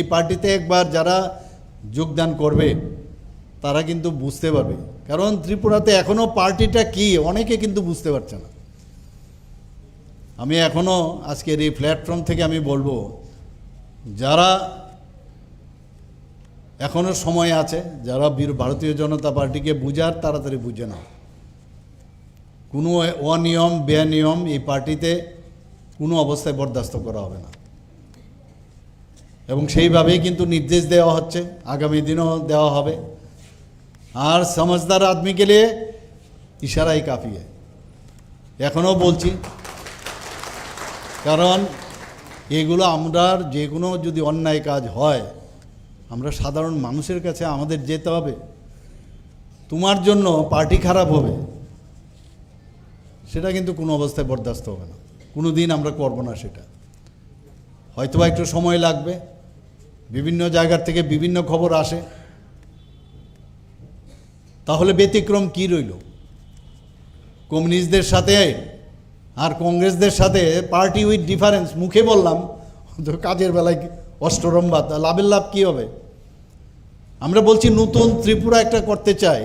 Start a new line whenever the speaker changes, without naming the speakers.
এই পার্টিতে একবার যারা যোগদান করবে তারা কিন্তু বুঝতে পারবে, কারণ ত্রিপুরাতে এখনও পার্টিটা কি অনেকে কিন্তু বুঝতে পারছে না। আমি এখনও আজকের এই প্ল্যাটফর্ম থেকে আমি বলবো, যারা এখনও সময় আছে, যারা ভারতীয় জনতা পার্টিকে বুঝার তাড়াতাড়ি বুঝে না। কোনো অনিয়ম বেনিয়ম এই পার্টিতে কোনো অবস্থায় বরদাস্ত করা হবে না, এবং সেইভাবেই কিন্তু নির্দেশ দেওয়া হচ্ছে, আগামী দিনও দেওয়া হবে। আর समझदार आदमी के लिए इशारा ही काफ़ी है, এখনও বলছি। কারণ এগুলো আমরা যে কোনো যদি অন্যায় কাজ হয়, আমরা সাধারণ মানুষের কাছে আমাদের যেতে হবে। তোমার জন্য পার্টি খারাপ হবে, সেটা কিন্তু কোনো অবস্থায় বরদাস্ত হবে না, কোনো দিন আমরা করব না সেটা। হয়তোবা একটু সময় লাগবে, বিভিন্ন জায়গার থেকে বিভিন্ন খবর আসে, তাহলে ব্যতিক্রম কি রইল? কমিউনিস্টদের সাথে আর কংগ্রেসদের সাথে পার্টি উইথ ডিফারেন্স, মুখে বললাম তো কাজের বেলায় অষ্টরম্বা, লাভের লাভ কী হবে? আমরা বলছি নতুন ত্রিপুরা একটা করতে চাই।